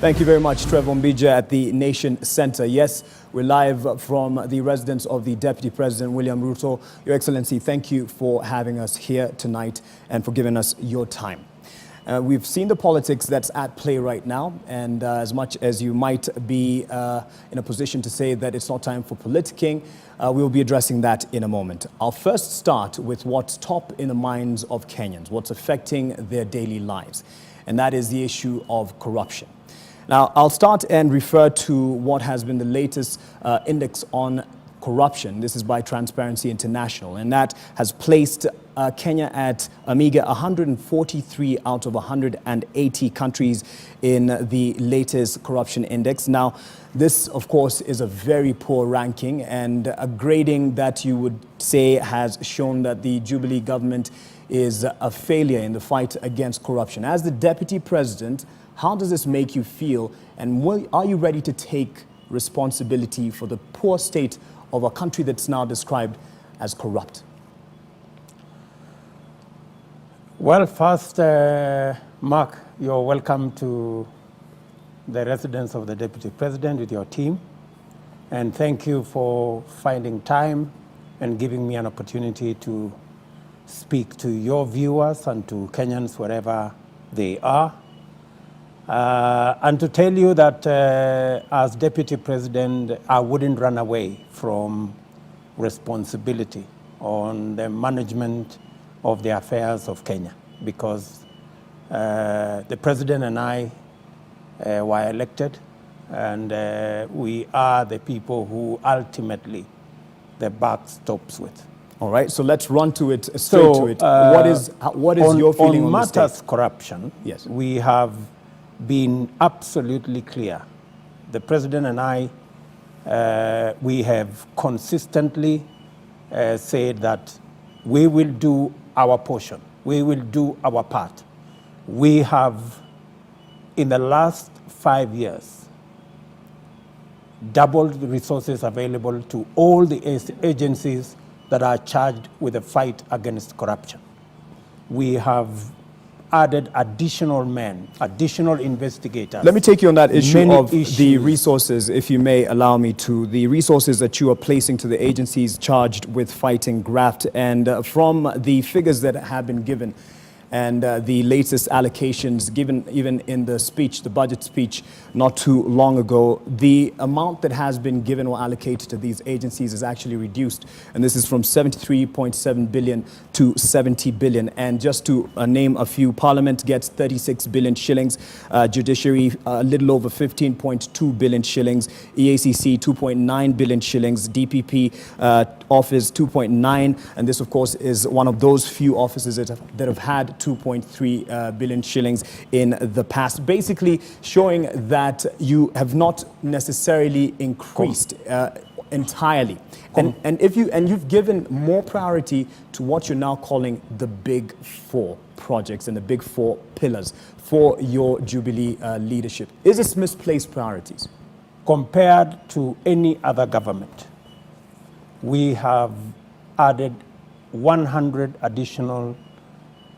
Thank you very much, Trevor Mbija at the Nation Center. Yes, we're live from the residence of the Deputy President, William Ruto. Your Excellency, thank you for having us here tonight and for giving us your time. We've seen the politics that's at play right now, and as much as you might be in a position to say that it's not time for politicking, we'll be addressing that in a moment. I'll first start with what's top in the minds of Kenyans, what's affecting their daily lives, and that is the issue of corruption. Now, I'll start and refer to what has been the latest index on corruption. This is by Transparency International, and that has placed Kenya at a meager 143 out of 180 countries in the latest corruption index. Now, this, of course, is a very poor ranking and a grading that you would say has shown that the Jubilee government is a failure in the fight against corruption. As the Deputy President, how does this make you feel, and are you ready to take responsibility for the poor state of a country that's now described as corrupt? Well, first, Mark, you're welcome to the residence of the Deputy President with your team. And thank you for finding time and giving me an opportunity to speak to your viewers and to Kenyans wherever they are. And to tell you that as Deputy President, I wouldn't run away from responsibility on the management of the affairs of Kenya, because the President and I were elected, and we are the people who ultimately the buck stops with. All right, so let's run to it, straight to it. What is your feeling on matters corruption? Yes. We have been absolutely clear. The President and I, we have consistently said that we will do our portion. We will do our part. We have, in the last 5 years, doubled the resources available to all the agencies that are charged with the fight against corruption. We have added additional men, additional investigators. Let me take you on that issue of the resources, if you may allow me to. The resources that you are placing to the agencies charged with fighting graft, and from the figures that have been given and the latest allocations given even in the speech, the budget speech not too long ago, the amount that has been given or allocated to these agencies is actually reduced. And this is from 73.7 billion to 70 billion. And just to name a few, Parliament gets 36 billion shillings, Judiciary a little over 15.2 billion shillings, EACC 2.9 billion shillings, DPP office 2.9, and this of course is one of those few offices that have had 2.3 billion shillings in the past, basically showing that you have not necessarily increased entirely. And you've given more priority to what you're now calling the big four projects and the big four pillars for your Jubilee leadership. Is this misplaced priorities? Compared to any other government, we have added 100 additional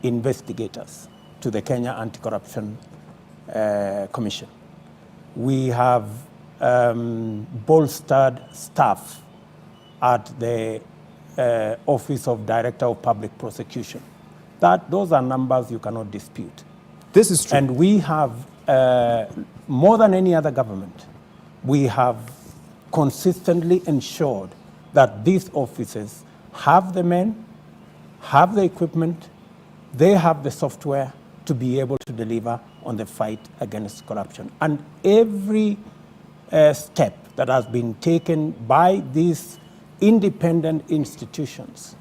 investigators to the Kenya Anti-Corruption Commission. We have bolstered staff at the Office of Director of Public Prosecution. Those are numbers you cannot dispute. This is true. And we have, more than any other government, we have consistently ensured that these offices have the men, have the equipment, they have the software to be able to deliver on the fight against corruption. And every step that has been taken by these independent institutions,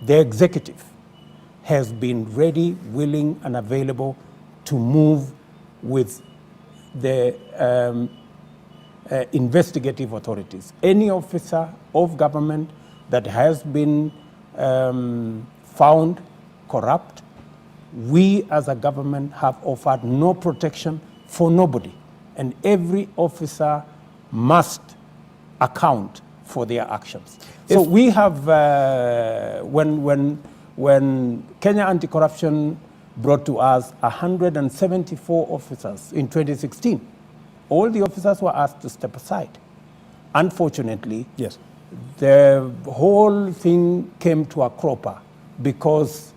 the executive has been ready, willing, and available to move with the investigative authorities. Any officer of government that has been found corrupt, we as a government have offered no protection for nobody, and every officer must account for their actions. So we have, when Kenya Anti-Corruption brought to us 174 officers in 2016, all the officers were asked to step aside. Unfortunately, Yes. the whole thing came to a cropper because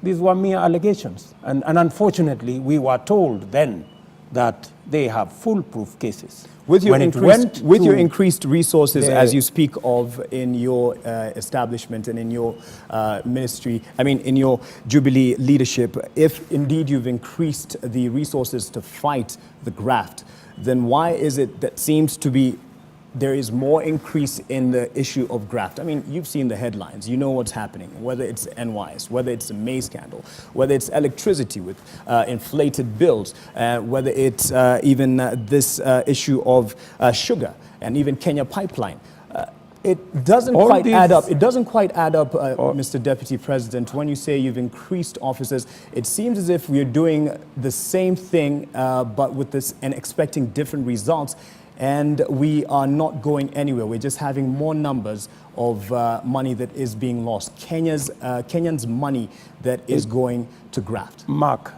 these were mere allegations. And unfortunately, we were told then that they have foolproof cases. With your, your increased resources, the, as you speak of in your establishment and in your ministry, I mean, in your Jubilee leadership, if indeed you've increased the resources to fight the graft, then why is it that seems to be there is more increase in the issue of graft? I mean, you've seen the headlines. You know what's happening, whether it's NYS, whether it's the May scandal, whether it's electricity with inflated bills, whether it's even this issue of sugar and even Kenya pipeline. It doesn't quite add up. It doesn't quite add up, Mr. Deputy President. When you say you've increased officers, it seems as if we're doing the same thing, but with this and expecting different results. And we are not going anywhere. We're just having more numbers of money that is being lost. Kenyans' money that is going to graft. Mark,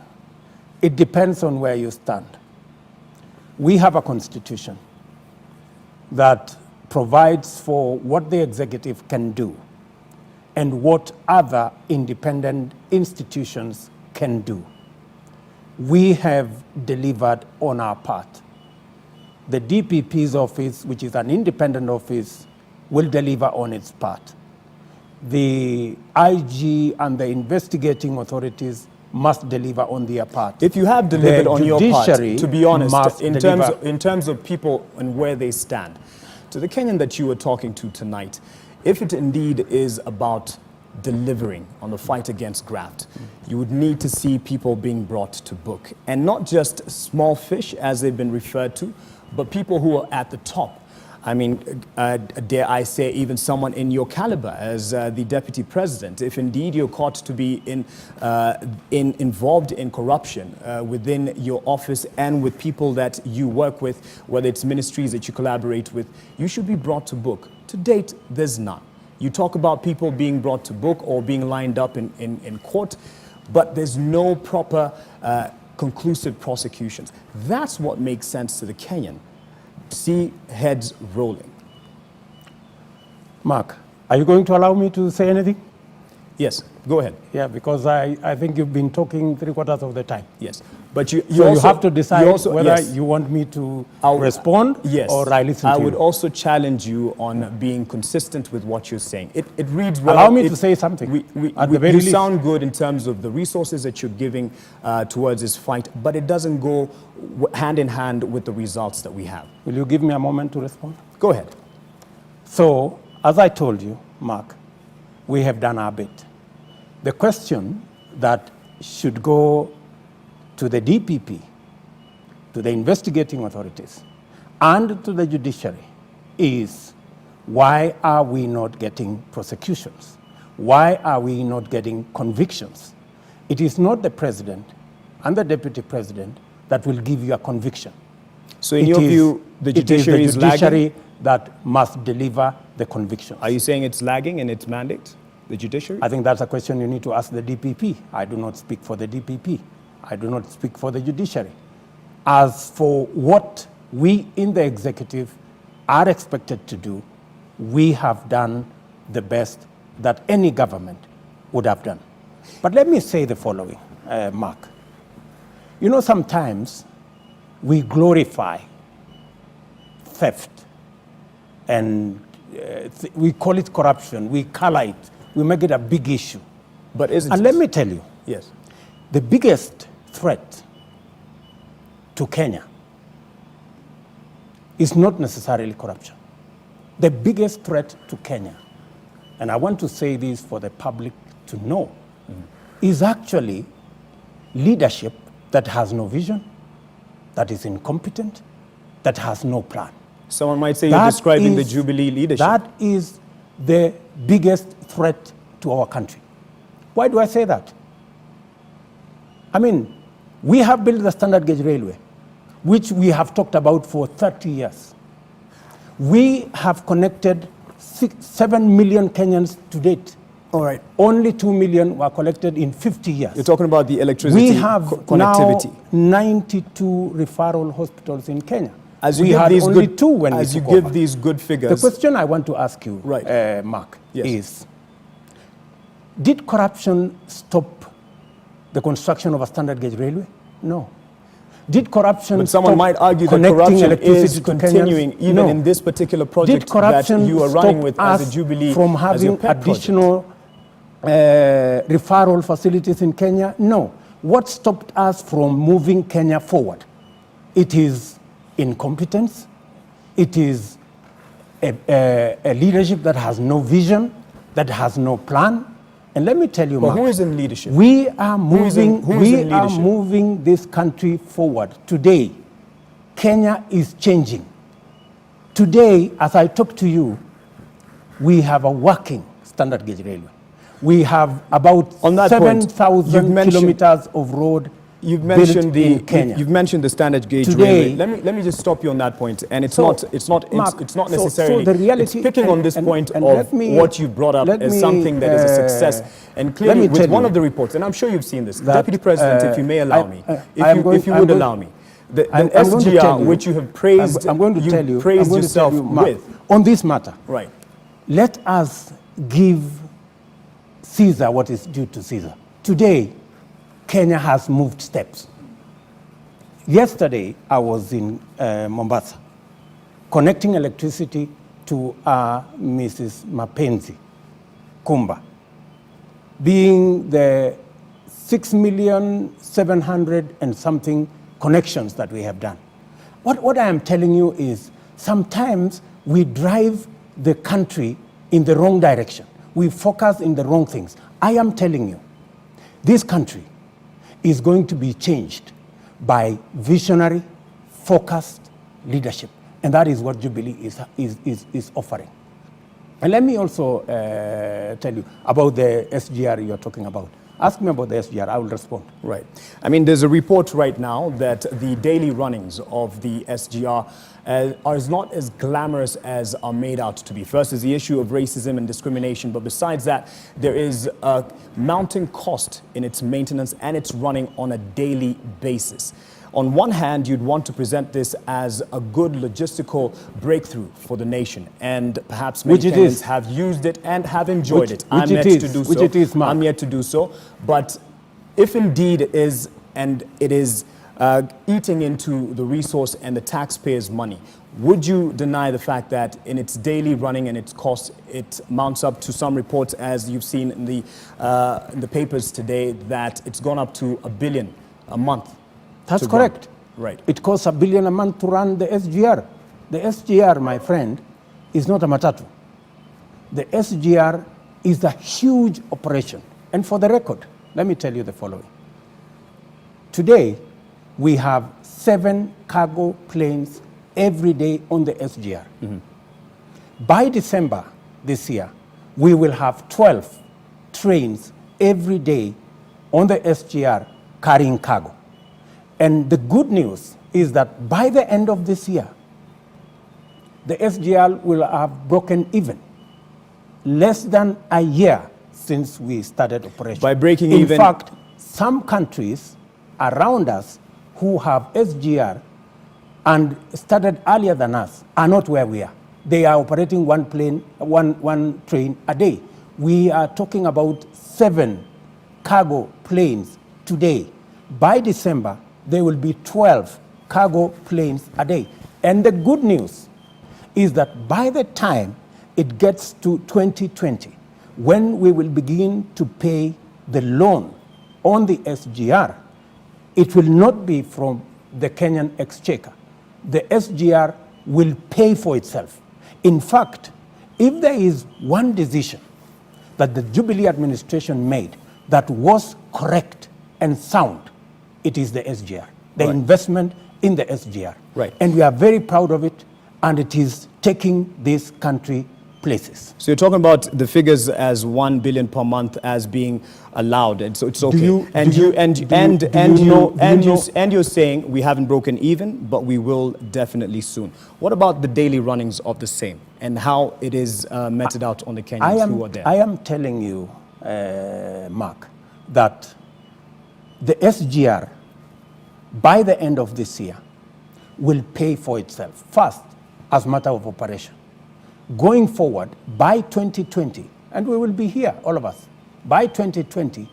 it depends on where you stand. We have a constitution that provides for what the executive can do and what other independent institutions can do. We have delivered on our part. The DPP's office, which is an independent office, will deliver on its part. The IG and the investigating authorities must deliver on their part. If you have delivered on your part, to be honest, in terms of people and where they stand, to the Kenyan that you were talking to tonight, if it indeed is about delivering on the fight against graft, you would need to see people being brought to book. And not just small fish, as they've been referred to, but people who are at the top. I mean, dare I say, even someone in your caliber as the Deputy President, if indeed you're caught to be involved in corruption within your office and with people that you work with, whether it's ministries that you collaborate with, you should be brought to book. To date, there's none. You talk about people being brought to book or being lined up in court, but there's no proper conclusive prosecutions. That's what makes sense to the Kenyan. See heads rolling. Mark, are you going to allow me to say anything? Yes, go ahead. Yeah, because I think you've been talking 3/4 of the time. Yes, but you have to decide whether you want me to respond or I listen to you. I would also challenge you on being consistent with what you're saying. It reads well. Allow me to say something. You sound good in terms of the resources that you're giving towards this fight, but it doesn't go hand in hand with the results that we have. Will you give me a moment to respond? Go ahead. So, as I told you, Mark, we have done our bit. The question that should go to the DPP, to the investigating authorities, and to the judiciary is, why are we not getting prosecutions? Why are we not getting convictions? It is not the president and the deputy president that will give you a conviction. So in your view, the judiciary is lagging? It is the judiciary that must deliver the convictions. Are you saying it's lagging in its mandate, the judiciary? I think that's a question you need to ask the DPP. I do not speak for the DPP. I do not speak for the judiciary. As for what we in the executive are expected to do, we have done the best that any government would have done. But let me say the following, Mark. You know, sometimes we glorify theft and we call it corruption, we color it, we make it a big issue. But isn't it? And let me tell you, yes, the biggest threat to Kenya is not necessarily corruption. The biggest threat to Kenya, and I want to say this for the public to know, is actually leadership that has no vision, that is incompetent, that has no plan. Someone might say you're describing the Jubilee leadership. That is the biggest threat to our country. Why do I say that? I mean, we have built the standard gauge railway, which we have talked about for 30 years. We have connected 7 million Kenyans to date All right. Only 2 million were collected in 50 years. You're talking about the electricity We have connectivity. now 92 referral hospitals in Kenya. As you we give had these only good, 2 when as we you took give over. these good figures. The question I want to ask you, Right. Mark, Yes. is did corruption stop the construction of a standard gauge railway? No. Did corruption But someone stop might argue that connecting corruption electricity is to continuing Kenyans? even No. in this particular Did project that corruption you are running stop with as a us Jubilee from as your having pet additional referral facilities in Kenya? No. What stopped us from moving Kenya forward? It is incompetence. It is a leadership that has no vision, that has no plan. And let me tell you, But Mark, who is in leadership? we are moving, who is in leadership? moving this country forward. Today, Kenya is changing. Today, as I talk to you, we have a working standard gauge railway. We have about On that point, 7,000 kilometers of road You've built mentioned in Kenya. you've mentioned the standard gauge Today- railway. Let me just stop you on that point. And it's So, not Mark, necessarily. so the reality, it's picking on this point and of let me- what you brought up let as me, something that is a success. And clearly, me with tell one you of the reports, and I'm sure you've seen this, that, Deputy President, if you may allow me, if you I'm would going- allow me, the I'm going to SGR, tell you- which you have praised, I'm going to tell you, praised I'm going to tell yourself you, Mark, with, on this matter. right? Let us give Caesar what is due to Caesar. Today, Kenya has moved steps. Yesterday, I was in Mombasa, connecting electricity to Mrs. Mapenzi Kumba, being the 6,700,000 and something connections that we have done. What I am telling you is sometimes we drive the country in the wrong direction. We focus in the wrong things. I am telling you, this country is going to be changed by visionary, focused leadership. And that is what Jubilee is offering. And let me also tell you about the SGR you're talking about. Ask me about the SGR, I will respond. Right. I mean, there's a report right now that the daily runnings of the SGR are not as glamorous as are made out to be. First is the issue of racism and discrimination, but besides that, there is a mounting cost in its maintenance and its running on a daily basis. On one hand, you'd want to present this as a good logistical breakthrough for the nation, and perhaps many Kenyans have used it and have enjoyed it. I'm yet to do so. I'm yet to do so. But if indeed it is, and it is eating into the resource and the taxpayers' money, would you deny the fact that in its daily running and its costs, it mounts up to some reports, as you've seen in the papers today, that it's gone up to $1 billion a month? That's correct. Right. It costs $1 billion a month to run the SGR. The SGR, my friend, is not a matatu. The SGR is a huge operation. And for the record, let me tell you the following. Today, we have 7 cargo planes every day on the SGR. Mm-hmm. By December this year, we will have 12 trains every day on the SGR carrying cargo. And the good news is that by the end of this year, the SGR will have broken even. Less than a year since we started operation. By breaking even. In fact, some countries around us who have SGR and started earlier than us are not where we are. They are operating one train a day. We are talking about 7 cargo planes today. By December, there will be 12 cargo planes a day. And the good news is that by the time it gets to 2020, when we will begin to pay the loan on the SGR, it will not be from the Kenyan exchequer. The SGR will pay for itself. In fact, if there is one decision that the Jubilee administration made that was correct and sound, it is the SGR, the investment in the SGR. Right. And we are very proud of it, and it is taking this country places. So you're talking about the figures as 1 billion per month as being allowed, and so it's okay. And you're saying we haven't broken even, but we will definitely soon. What about the daily runnings of the same and how it is meted out on the Kenyans who are there? I am telling you Mark, that the SGR, by the end of this year, will pay for itself, first, as matter of operation. Going forward, by 2020, and we will be here, all of us, by 2020,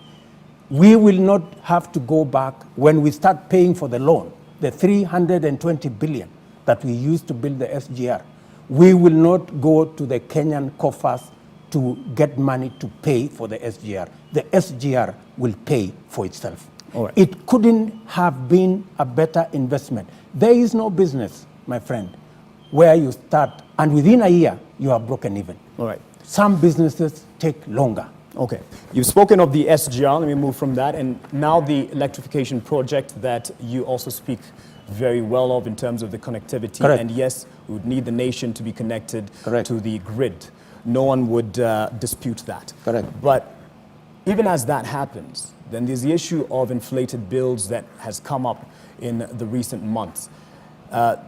we will not have to go back when we start paying for the loan, the 320 billion that we used to build the SGR. We will not go to the Kenyan coffers to get money to pay for the SGR. The SGR will pay for itself. All right. It couldn't have been a better investment. There is no business, my friend, where you start and within a year you are broken even. All right. Some businesses take longer. Okay. You've spoken of the SGR. Let me move from that. And now the electrification project that you also speak very well of in terms of the connectivity. Correct. And yes, we would need the nation to be connected Correct. to the grid. No one would dispute that. Correct. But even as that happens, then there's the issue of inflated bills that has come up in the recent months.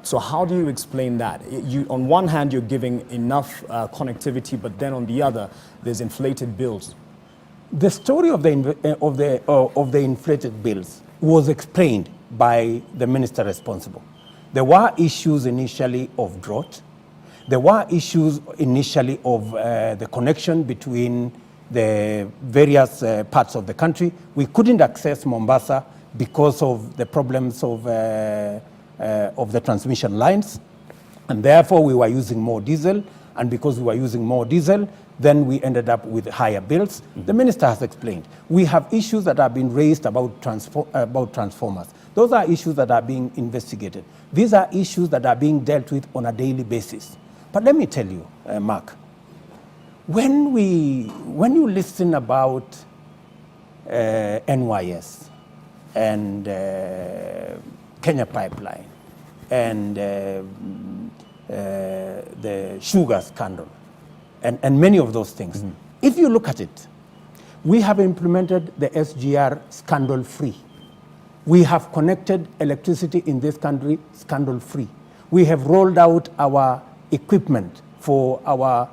So how do you explain that? On one hand, you're giving enough connectivity, but then on the other, there's inflated bills. The story of the inflated bills was explained by the minister responsible. There were issues initially of drought. There were issues initially of the connection between the various parts of the country. We couldn't access Mombasa because of the problems of the transmission lines, and therefore we were using more diesel, and because we were using more diesel, then we ended up with higher bills. Mm-hmm. The minister has explained. We have issues that have been raised about transformers. Those are issues that are being investigated. These are issues that are being dealt with on a daily basis. But let me tell you, Mark, when you listen about NYS and Kenya Pipeline and the sugar scandal and many of those things, mm-hmm. If you look at it, we have implemented the SGR scandal-free. We have connected electricity in this country scandal-free. We have rolled out our equipment for our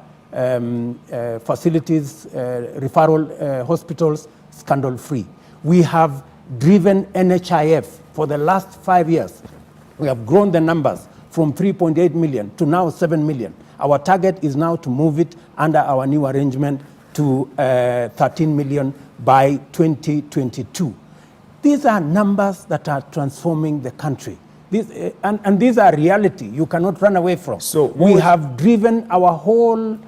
facilities, referral hospitals, scandal-free. We have driven NHIF for the last 5 years. We have grown the numbers from 3.8 million to now 7 million. Our target is now to move it under our new arrangement to 13 million by 2022. These are numbers that are transforming the country. And these are reality you cannot run away from. So we have driven our whole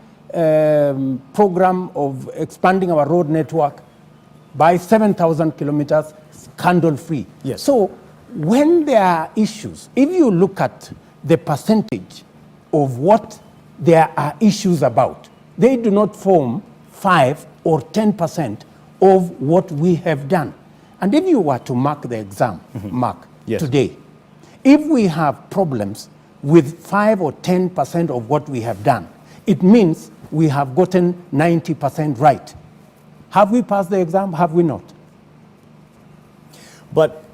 program of expanding our road network by 7,000 kilometers scandal-free. Yes. So when there are issues, if you look at the percentage of what there are issues about, they do not form 5 or 10% of what we have done. And if you were to mark the exam, mm-hmm. Mark, yes. Today, if we have problems with 5 or 10% of what we have done, it means we have gotten 90% right. Have we passed the exam? Have we not? But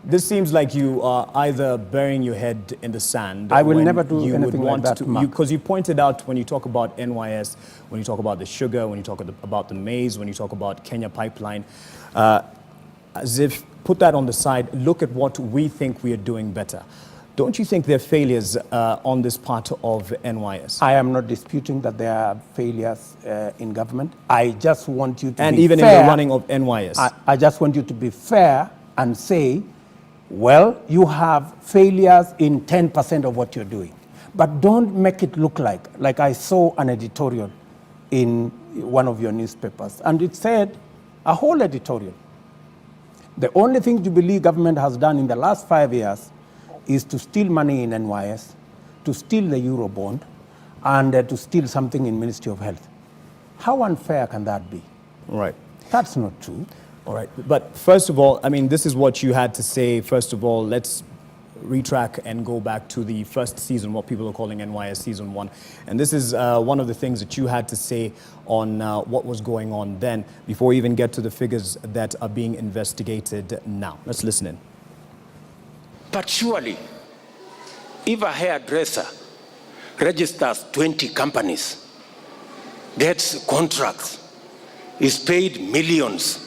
this seems like you are either burying your head in the sand. I will never do anything like that, Mark. Because you pointed out when you talk about NYS, when you talk about the sugar, when you talk about the maize, when you talk about Kenya Pipeline, as if put that on the side, look at what we think we are doing better. Don't you think there are failures on this part of NYS? I am not disputing that there are failures in government. I just want you to be fair. And even in the running of NYS. I just want you to be fair and say, well, you have failures in 10% of what you're doing. But don't make it look like I saw an editorial in one of your newspapers, and it said, a whole editorial, the only thing Jubilee government has done in the last 5 years is to steal money in NYS, to steal the Eurobond, and to steal something in Ministry of Health. How unfair can that be? Right. That's not true. All right. But first of all, I mean, this is what you had to say. First of all, let's retrack and go back to the first season, what people are calling NYS Season 1. And this is one of the things that you had to say on what was going on then, before we even get to the figures that are being investigated now. Let's listen in. But surely, if a hairdresser registers 20 companies, gets contracts, is paid millions.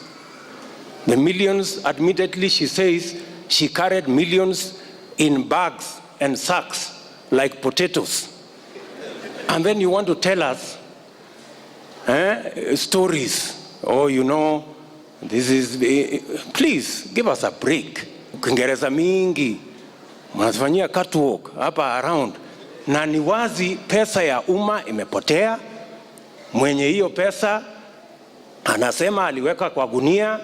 The millions, admittedly, she says she carried millions in bags and sacks like potatoes. And then you want to tell us stories. Oh, you know, this is, please give us a break. Kiingereza mingi, mnafanyia catwalk hapa around. Na ni wazi pesa ya umma imepotea. Mwenye hiyo pesa anasema aliweka kwa gunia.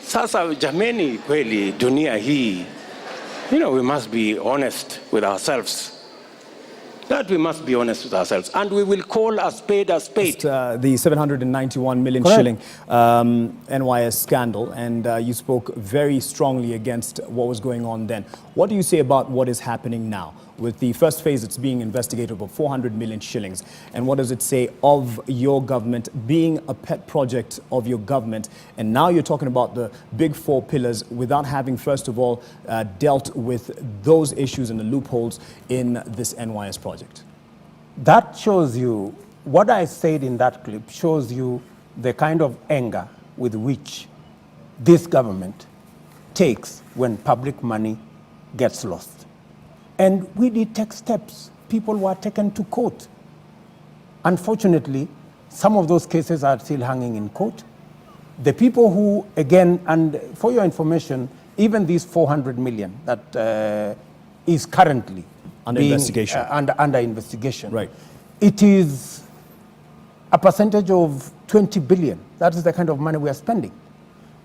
Sasa jameni, kweli dunia hii, we must be honest with ourselves. That we must be honest with ourselves, and we will call a spade a spade. The 791 million Correct. shilling NYS scandal, and you spoke very strongly against what was going on then. What do you say about what is happening now? With the first phase, it's being investigated for 400 million shillings. And what does it say of your government being a pet project of your government? And now you're talking about the big four pillars without having, first of all, dealt with those issues and the loopholes in this NYS project. That shows you, what I said in that clip shows you the kind of anger with which this government takes when public money gets lost. And we did take steps. People were taken to court. Unfortunately, some of those cases are still hanging in court. The people who, again, and for your information, even these 400 million that is currently under investigation. Under investigation. Right. It is a percentage of 20 billion. That is the kind of money we are spending.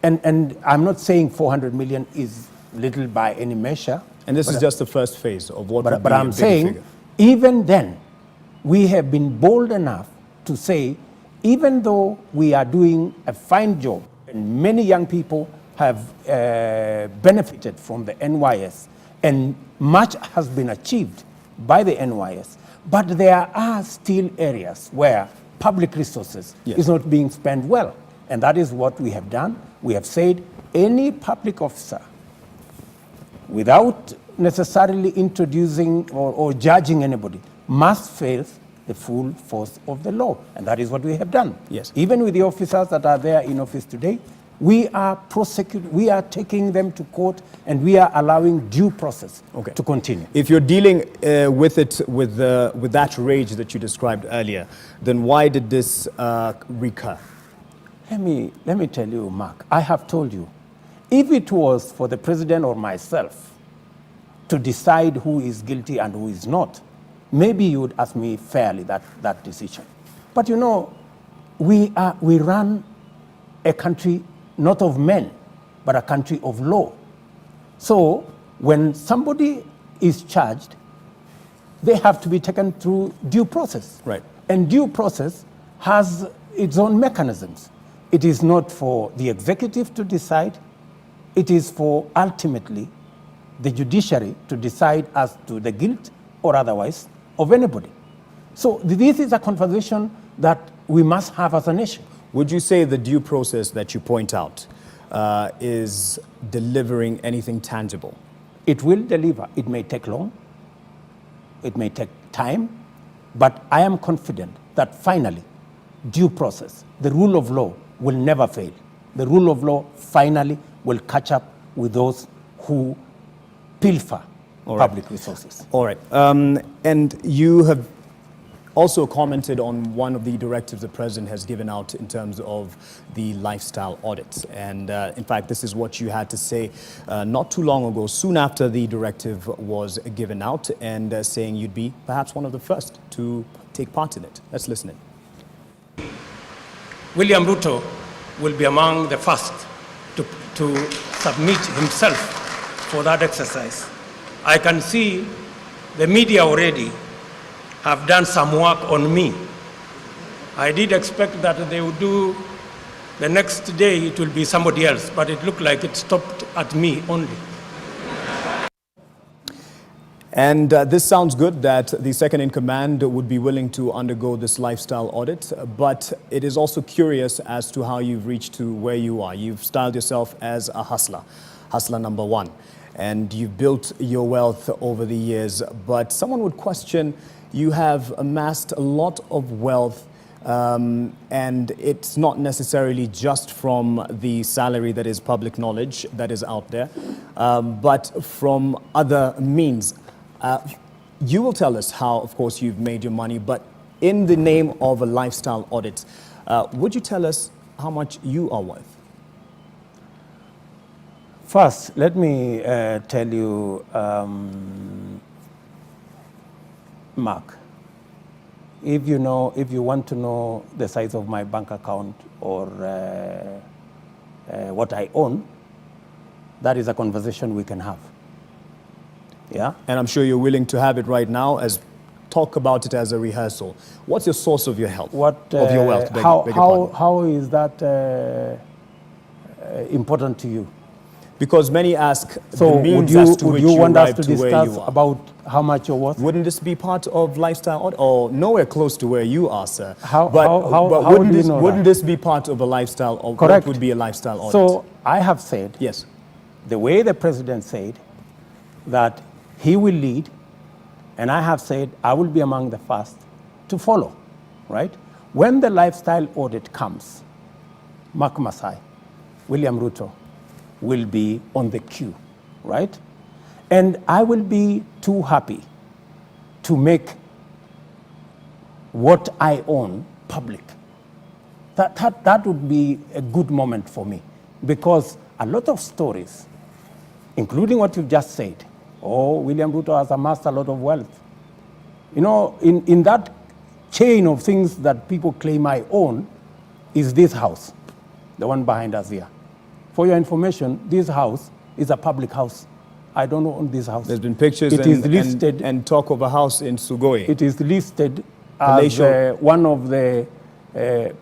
And I'm not saying 400 million is little by any measure. And this is just the first phase of what would be But a I'm bigger saying, figure. even then, we have been bold enough to say, even though we are doing a fine job, and many young people have benefited from the NYS, and much has been achieved by the NYS, but there are still areas where public resources is not being spent well. And that is what we have done. We have said any public officer, without necessarily introducing or judging anybody, must face the full force of the law. And that is what we have done. Yes. Even with the officers that are there in office today, we are taking them to court, and we are allowing due process to continue. If you're dealing with it with that rage that you described earlier, then why did this recur? Let me tell you, Mark, I have told you, if it was for the president or myself to decide who is guilty and who is not, maybe you would ask me fairly that decision. But you know, we run a country not of men, but a country of law. So when somebody is charged, they have to be taken through due process. Right. And due process has its own mechanisms. It is not for the executive to decide. It is for ultimately the judiciary to decide as to the guilt or otherwise of anybody. So this is a conversation that we must have as a nation. Would you say the due process that you point out is delivering anything tangible? It will deliver. It may take long. It may take time. But I am confident that finally, due process, the rule of law will never fail. The rule of law finally will catch up with those who pilfer public resources. All right. And you have also commented on one of the directives the president has given out in terms of the lifestyle audit. And in fact, this is what you had to say not too long ago, soon after the directive was given out, and saying you'd be perhaps one of the first to take part in it. Let's listen in. William Ruto will be among the first to submit himself for that exercise. I can see the media already have done some work on me. I did expect that they would do, the next day it will be somebody else, but it looked like it stopped at me only. And this sounds good that the second in command would be willing to undergo this lifestyle audit, but it is also curious as to how you've reached to where you are. You've styled yourself as a hustler number one, and you've built your wealth over the years. But someone would question, you have amassed a lot of wealth And it's not necessarily just from the salary that is public knowledge that is out there, but from other means. You will tell us how, of course, you've made your money, but in the name of a lifestyle audit, would you tell us how much you are worth? First, let me tell you, Mark, if you want to know the size of my bank account or what I own, that is a conversation we can have. Yeah? And I'm sure you're willing to have it right now, as talk about it as a rehearsal. What's your source of your health? Of your wealth? How is that important to you? Because many ask so the means would you, as to would which you want us arrive to to where you discuss are. about how much you're worth? Wouldn't this be part of lifestyle audit? Or nowhere close to where you are, sir. How wouldn't do you this, know wouldn't that? this be part of a lifestyle audit? Correct. What would be a lifestyle audit? So I have said, yes, the way the president said that he will lead, and I have said I will be among the first to follow, right? When the lifestyle audit comes, Mark Masai, William Ruto will be on the queue, right? And I will be too happy to make what I own public. That would be a good moment for me, because a lot of stories, including what you've just said, oh, William Ruto has amassed a lot of wealth. You know, in that chain of things that people claim I own is this house, the one behind us here. For your information, this house is a public house. I don't own this house. There's been pictures and talk of a house in Sugoi. It is listed as one of the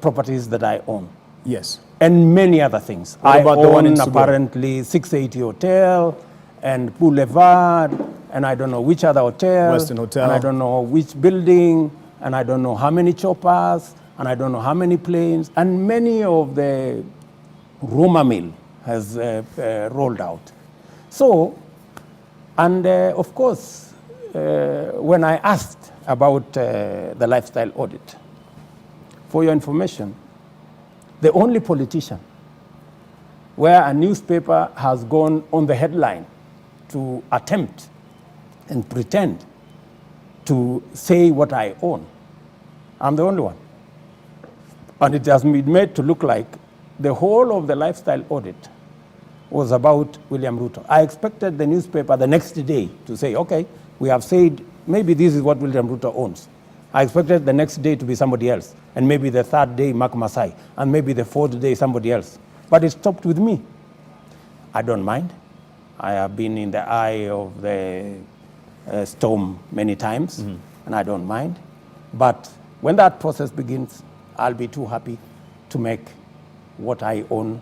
properties that I own. Yes. And many other things. What about the one in Sugoi? Apparently 680 Hotel and Boulevard, and I don't know which other hotel. Western Hotel. And I don't know which building, and I don't know how many choppers, and I don't know how many planes, and many of the rumor mill has rolled out. So, and of course, when I asked about the lifestyle audit, for your information, the only politician where a newspaper has gone on the headline to attempt and pretend to say what I own, I'm the only one. And it has been made to look like the whole of the lifestyle audit was about William Ruto. I expected the newspaper the next day to say, okay, we have said maybe this is what William Ruto owns. I expected the next day to be somebody else, and maybe the third day Mark Masai, and maybe the fourth day somebody else. But it stopped with me. I don't mind. I have been in the eye of the storm many times, and I don't mind. But when that process begins, I'll be too happy to make what I own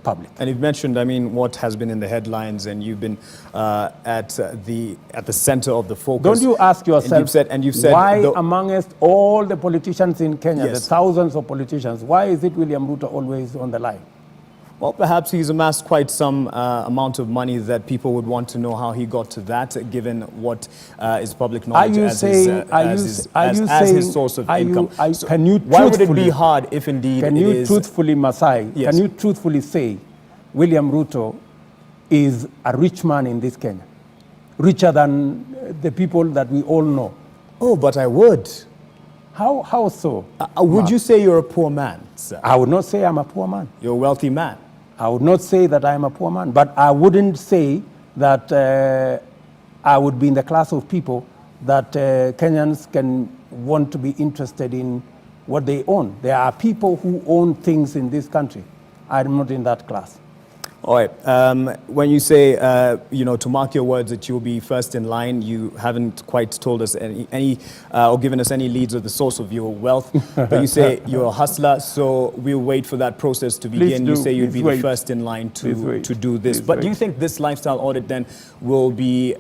public. And you've mentioned, I mean, what has been in the headlines, and you've been at the center of the focus. Don't you ask yourself, and you've said why amongst all the politicians in Kenya, yes, the thousands of politicians, why is it William Ruto always on the line? Well, perhaps he's amassed quite some amount of money that people would want to know how he got to that, given what is public knowledge as his source of income. Why would it be hard if indeed can you truthfully, Masai, yes, can you truthfully say William Ruto is a rich man in this Kenya? Richer than the people that we all know? Oh, but I would. How so? Would you say you're a poor man, sir? I would not say I'm a poor man. You're a wealthy man. I would not say that I am a poor man, but I wouldn't say that I would be in the class of people that Kenyans can want to be interested in what they own. There are people who own things in this country. I'm not in that class. All right. When you say, to mark your words that you'll be first in line, you haven't quite told us any or given us any leads of the source of your wealth. But you say you're a hustler, so we'll wait for that process to begin. You say you'd be the first in line to do this. But do you think this lifestyle audit then will be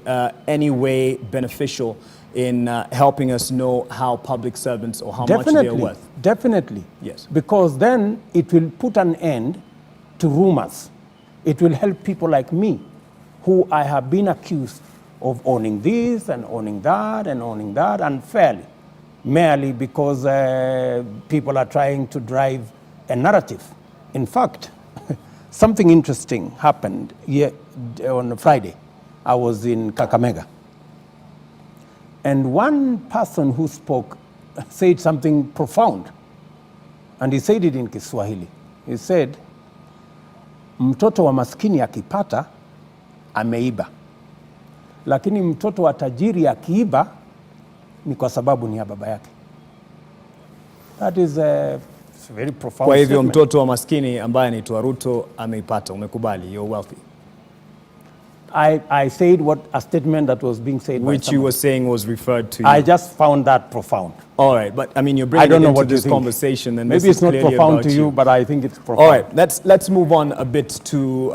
any way beneficial in helping us know how public servants or how much they're worth? Definitely. Yes. Because then it will put an end to rumors. It will help people like me, who I have been accused of owning this and owning that and owning that unfairly. merely because people are trying to drive a narrative. In fact, something interesting happened on Friday. I was in Kakamega. And one person who spoke said something profound. And he said it in Kiswahili. He said, mtoto wa maskini akipata, ameiba. Lakini mtoto wa tajiri akiiba, ni kwa sababu ni ya baba yake. That is a very profound Kwa hivyo statement. mtoto wa maskini ambaye anaitwa Ruto ameipata. Umekubali, you're wealthy. I said what a statement that was being said by Which you someone. were saying was referred to you. I just found that profound. All right, but I mean, you're I bringing don't it know into what you this think. conversation, and Maybe this is it's not clearly profound about to you, but I think it's profound. All right, let's move on a bit to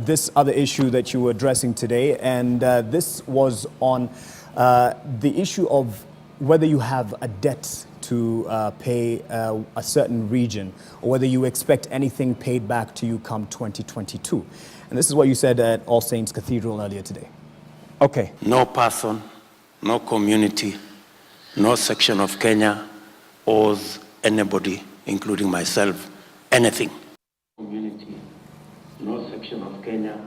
this other issue that you were addressing today, and this was on the issue of whether you have a debt to pay a certain region, or whether you expect anything paid back to you come 2022. And this is what you said at All Saints Cathedral earlier today. Okay. No person, no community, no section of Kenya owes anybody, including myself, anything. Community, no section of Kenya.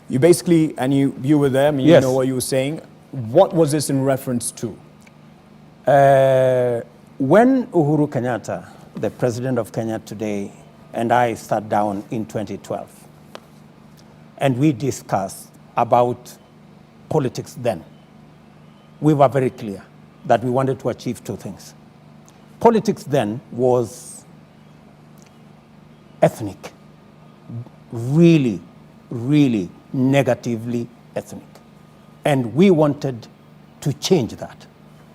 You basically, and you were there, I mean, Yes. you know what you were saying. What was this in reference to? When Uhuru Kenyatta, the president of Kenya today, and I sat down in 2012, and we discussed about politics then, we were very clear that we wanted to achieve two things. Politics then was ethnic, really, really negatively ethnic. And we wanted to change that.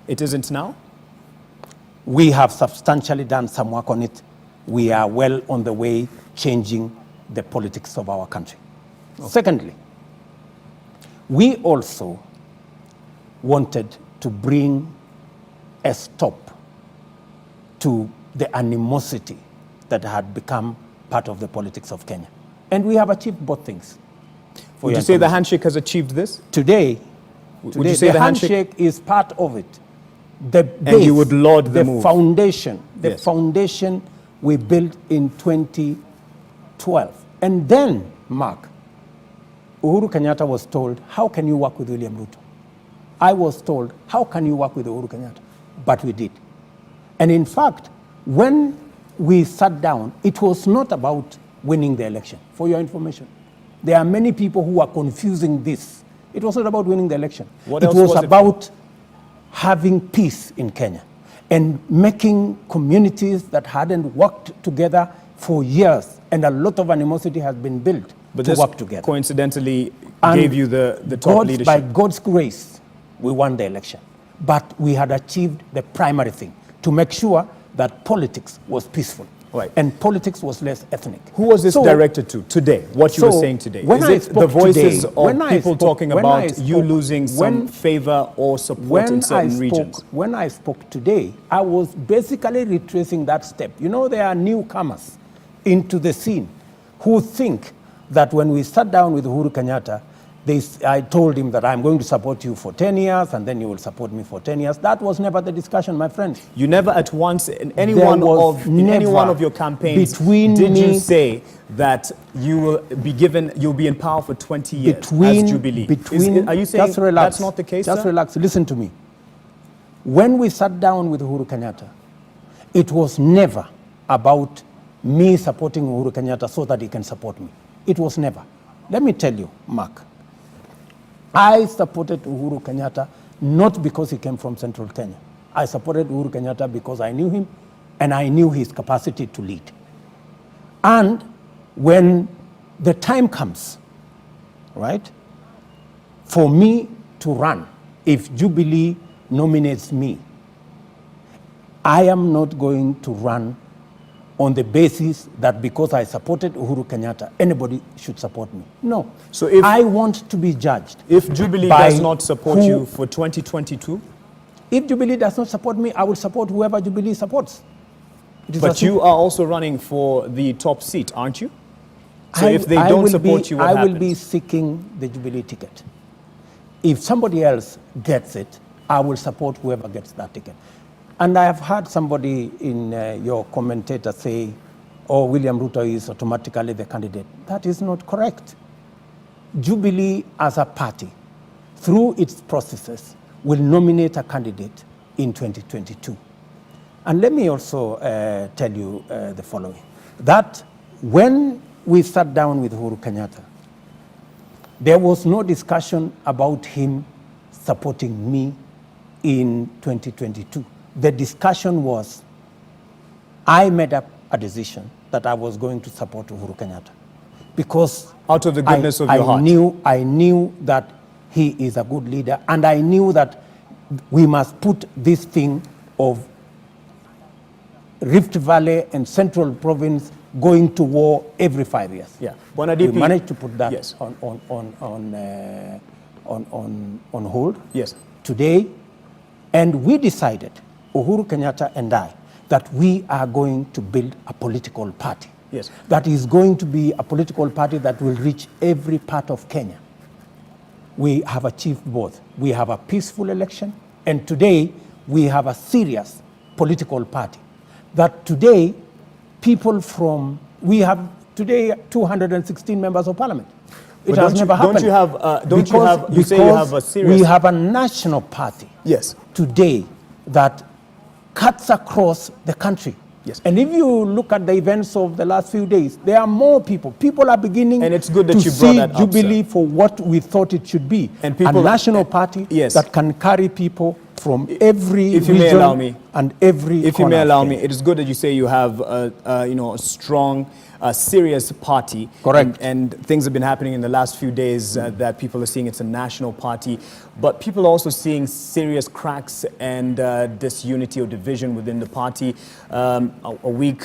It isn't now? We have substantially done some work on it. We are well on the way changing the politics of our country. Okay. Secondly, we also wanted to bring a stop to the animosity that had become part of the politics of Kenya. And we have achieved both things. Would you say the handshake has achieved this? Today, would you say the handshake is part of it. The base, and you would laud the move. Foundation, the Yes. foundation we built in 2012. And then, Mark, Uhuru Kenyatta was told, how can you work with William Ruto? I was told, how can you work with Uhuru Kenyatta? But we did. And in fact, when we sat down, it was not about winning the election, for your information. There are many people who are confusing this. It was not about winning the election. What it else was was it about having peace in Kenya and making communities that hadn't worked together for years, and a lot of animosity has been built But to this work together. coincidentally And gave you the top leadership. By God's grace, we won the election. But we had achieved the primary thing, to make sure that politics was peaceful. Right. And politics was less ethnic. Who was this directed to today? What you were so saying today? when Is I it the spoke voices today- of when I people spoke- talking when I about you spoke- losing some when- favor or support in certain regions? When I spoke today, I was basically retracing that step. You know, there are newcomers into the scene who think that when we sat down with Uhuru Kenyatta, I told him that I'm going to support you for 10 years and then you will support me for 10 years. That was never the discussion, my friend. You never at once, in any There one was of never your campaigns, between did you me- say that you will be given, you'll be in power for 20 years as Jubilee? Are you saying just relax, that's not the case, Just sir? relax, listen to me. When we sat down with Uhuru Kenyatta, it was never about me supporting Uhuru Kenyatta so that he can support me. It was never. Let me tell you, Mark, I supported Uhuru Kenyatta not because he came from Central Kenya. I supported Uhuru Kenyatta because I knew him and I knew his capacity to lead. And when the time comes, right, for me to run, if Jubilee nominates me, I am not going to run on the basis that because I supported Uhuru Kenyatta, anybody should support me. No. So if- I want to be judged. If Jubilee by does not support who- you for 2022, If Jubilee does not support me, I will support whoever Jubilee supports. It is but as you simple. are also running for the top seat, aren't you? So I- if they I don't will support be- you, what I happens? will be seeking the Jubilee ticket. If somebody else gets it, I will support whoever gets that ticket. And I have heard somebody in your commentator say, oh, William Ruto is automatically the candidate. That is not correct. Jubilee as a party, through its processes, will nominate a candidate in 2022. And let me also tell you the following, that when we sat down with Uhuru Kenyatta, there was no discussion about him supporting me in 2022. The discussion was, I made up a decision that I was going to support Uhuru Kenyatta because out of the goodness of your heart. I knew that he is a good leader, and I knew that we must put this thing of Rift Valley and Central Province going to war every 5 years. Yeah. We managed to put that yes. on hold. Yes. Today, and we decided, Uhuru Kenyatta and I, that we are going to build a political party. Yes. That is going to be a political party that will reach every part of Kenya. We have achieved both. We have a peaceful election, and today we have a serious political party. That today, we have today 216 members of parliament. It has never happened. You say you have a serious... We have a national party. Yes. Today that cuts across the country. Yes. And if you look at the events of the last few days, there are more people. People are beginning and it's good that to you see brought that Jubilee up, for what we thought it should be. And people, a national party yes. that can carry people from every if you may region allow me, and every if you may corner allow of me, Kenya. it is good that you say you have a strong, serious party. Correct. And things have been happening in the last few days that people are seeing it's a national party. But people are also seeing serious cracks and disunity or division within the party. A week,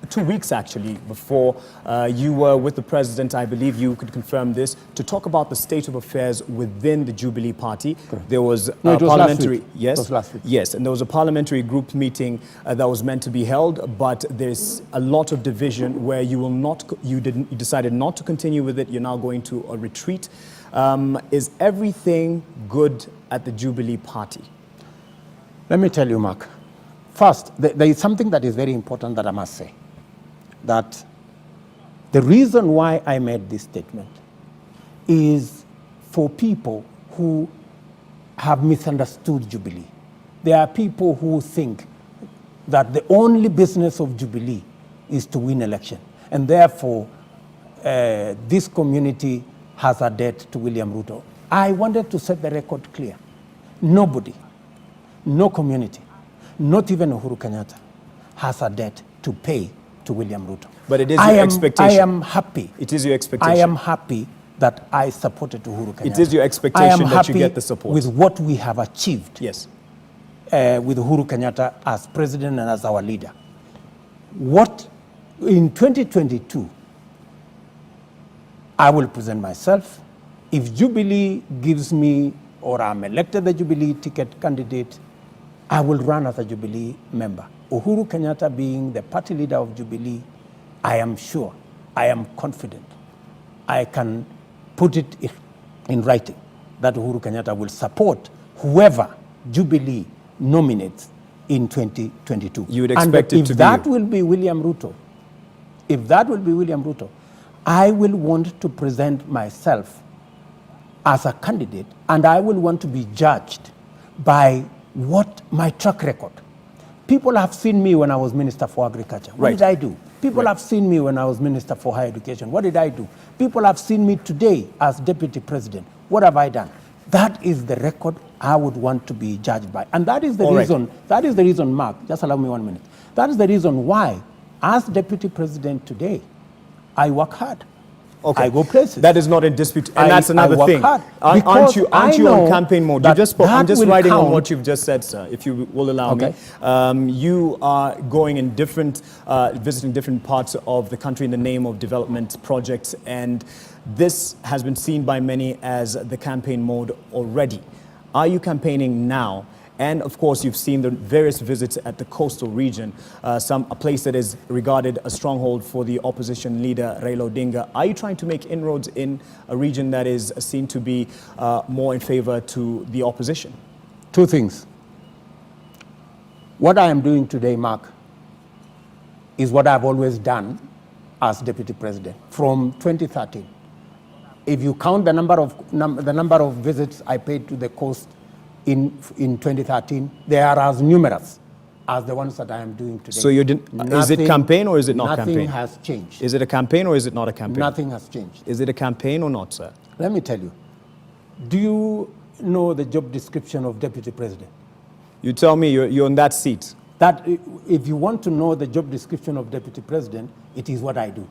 2 weeks actually, before you were with the president, I believe you could confirm this, to talk about the state of affairs within the Jubilee party. Correct. There was No, a it was parliamentary... last week. Yes? It was last week. Yes, and there was a parliamentary group meeting that was meant to be held, but there's a lot of division where you decided not to continue with it. You're now going to a retreat. Is everything good at the Jubilee party? Let me tell you, Mark. First, there is something that is very important that I must say. That the reason why I made this statement is for people who have misunderstood Jubilee. There are people who think that the only business of Jubilee is to win election. And therefore, this community has a debt to William Ruto. I wanted to set the record clear. Nobody, no community, not even Uhuru Kenyatta, has a debt to pay to William Ruto. But it is your expectation. I am happy. It is your expectation. I am happy that I supported Uhuru Kenyatta. It is your expectation that you get the support. With what we have achieved. Yes. With Uhuru Kenyatta as president and as our leader. What in 2022, I will present myself. If Jubilee gives me, or I'm elected the Jubilee ticket candidate, I will run as a Jubilee member. Uhuru Kenyatta being the party leader of Jubilee, I am sure, I am confident, I can put it in writing that Uhuru Kenyatta will support whoever Jubilee nominates in 2022. You would expect and it to be if that will be William Ruto, I will want to present myself as a candidate, and I will want to be judged by what my track record. People have seen me when I was Minister for Agriculture. What did I do? People have seen me when I was Minister for Higher Education. What did I do? People have seen me today as Deputy President. What have I done? That is the record I would want to be judged by. And that is the reason, that is the reason, Mark, just allow me 1 minute. That is the reason why, as Deputy President today, I work hard. Okay. I go places. That is not in dispute, and that's another thing. Aren't you on campaign mode? I'm just writing on what you've just said, sir, if you will allow me. You are going in visiting different parts of the country in the name of development projects, and this has been seen by many as the campaign mode already. Are you campaigning now? And of course, you've seen the various visits at the coastal region, a place that is regarded a stronghold for the opposition leader, Raila Odinga. Are you trying to make inroads in a region that is seen to be more in favor to the opposition? Two things. What I am doing today, Mark, is what I've always done as Deputy President from 2013. If you count the number of visits I paid to the coast in 2013, they are as numerous as the ones that I am doing today. So you didn't, is it campaign or is it not campaign? Nothing has changed. Is it a campaign or is it not a campaign? Nothing has changed. Is it a campaign or not, sir? Let me tell you. Do you know the job description of Deputy President? You tell me you're in that seat. That if you want to know the job description of Deputy President, it is what I do.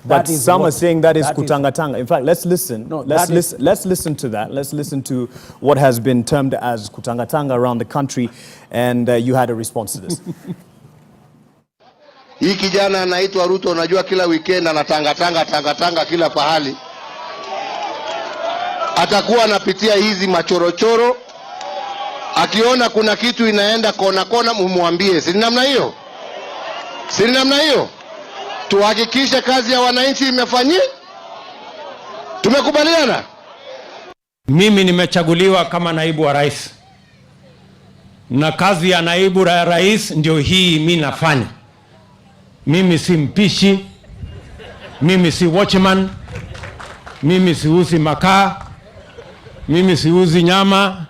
But some are saying that is kutangatanga. In fact, let's listen. No, let's listen to that. Let's listen to what has been termed as kutangatanga around the country, and you had a response to this. Hii kijana anaitwa Ruto, unajua kila weekend anatangatanga kila pahali. Atakuwa anapitia hizi machorochoro. Akiona kuna kitu inaenda kona mumwambie. Si namna hiyo? Si namna hiyo? Tuhakikishe kazi ya wananchi imefanyika. Tumekubaliana? Mimi nimechaguliwa kama naibu wa rais. Na kazi ya naibu wa rais ndio hii mimi nafanya. Mimi si mpishi. Mimi si watchman. Mimi siuzi makaa. Mimi siuzi nyama.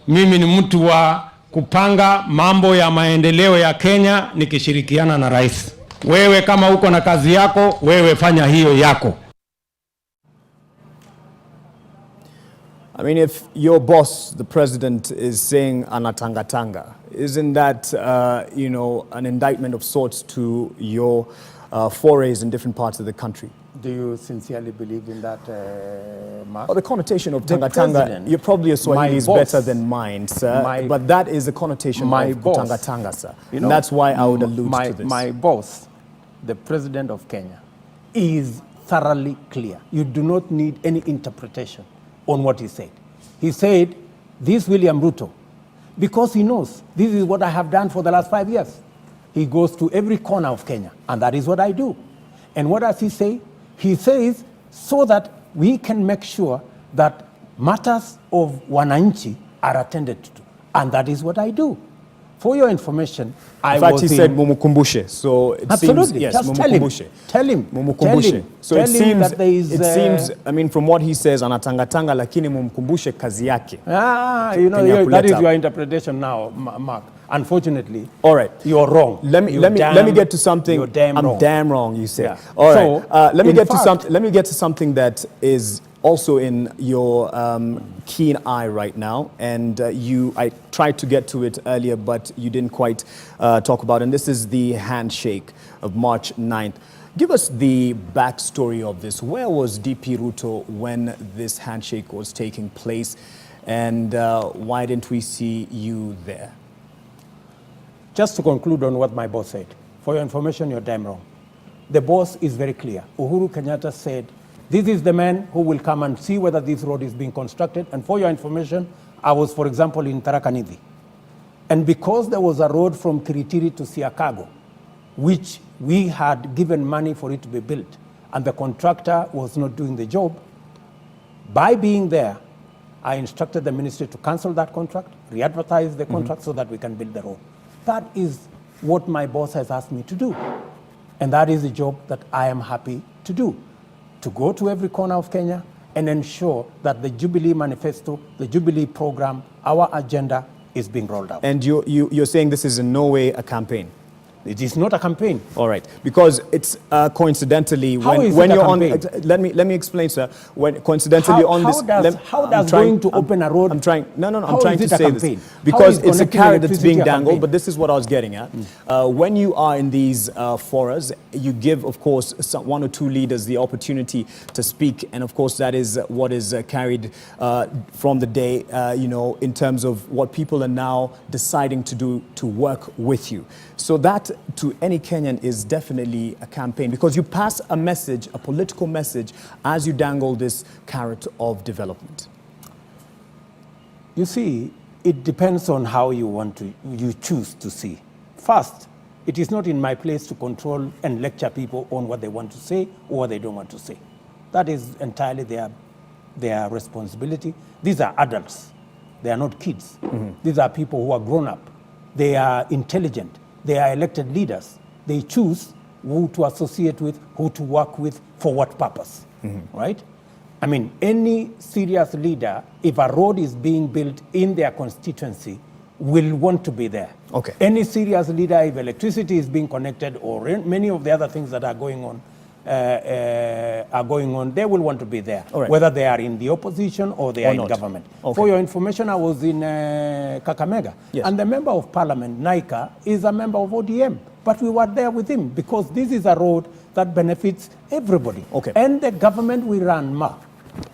Mimi ni mtu wa kupanga mambo ya maendeleo ya Kenya nikishirikiana na rais. Wewe kama uko na kazi yako, wewe fanya hiyo yako. I mean, if your boss, the president, is saying anatangatanga, isn't that, an indictment of sorts to your forays in different parts of the country? Do you sincerely believe in that, Mark? Well, the connotation of tangatanga, you're probably a Swahili is better than mine, sir. But that is the connotation of tangatanga, sir. And that's why I would allude to this. My boss, the president of Kenya, is thoroughly clear. You do not need any interpretation on what he said. He said, this William Ruto, because he knows this is what I have done for the last 5 years. He goes to every corner of Kenya, and that is what I do. And what does he say? He says, so that we can make sure that matters of wananchi are attended to. And that is what I do. For your information, in fact, he said mumukumbushe. So it seems, yes, just mumukumbushe. Tell him. Mumukumbushe. So it seems, I mean, from what he says, anatangatanga lakini mumukumbushe kazi yake. That is your interpretation now, Mark. Unfortunately, all right, you're wrong. Let me get to something. You're damn wrong. I'm damn wrong, you say. Yeah. All right. Let me get to something that is also in your keen eye right now, and I tried to get to it earlier, but you didn't quite talk about it. And this is the handshake of March 9th. Give us the backstory of this. Where was DP Ruto when this handshake was taking place, and why didn't we see you there? Just to conclude on what my boss said, for your information, you're damn wrong. The boss is very clear. Uhuru Kenyatta said, this is the man who will come and see whether this road is being constructed. And for your information, I was, for example, in Tharaka Nithi. And because there was a road from Kiritiri to Siakago, which we had given money for it to be built, and the contractor was not doing the job, by being there, I instructed the ministry to cancel that contract, re-advertise the contract so that we can build the road. That is what my boss has asked me to do. And that is the job that I am happy to do. To go to every corner of Kenya and ensure that the Jubilee Manifesto, the Jubilee program, our agenda is being rolled out. And you're saying this is in no way a campaign? It is not a campaign. All right, because it's coincidentally when you're on. Let me explain, sir. When coincidentally how does going to open a road? I'm trying to say this because it's a carrot that's being dangled. But this is what I was getting at. When you are in these forums, you give, of course, one or two leaders the opportunity to speak, and of course that is what is carried from the day. In terms of what people are now deciding to do to work with you. So that, to any Kenyan, is definitely a campaign because you pass a message, a political message, as you dangle this carrot of development. You see, it depends on how you choose to see. First, it is not in my place to control and lecture people on what they want to say or what they don't want to say. That is entirely their responsibility. These are adults. They are not kids. These are people who are grown up. They are intelligent. They are elected leaders. They choose who to associate with, who to work with, for what purpose, right? I mean, any serious leader, if a road is being built in their constituency, will want to be there. Okay. Any serious leader, if electricity is being connected or many of the other things that are going on, they will want to be there, All right. whether they are in the opposition or they are in not. government. Okay. For your information, I was in Kakamega, Yes. and the member of parliament, Naika, is a member of ODM, but we were there with him because this is a road that benefits everybody. Okay. And the government we run,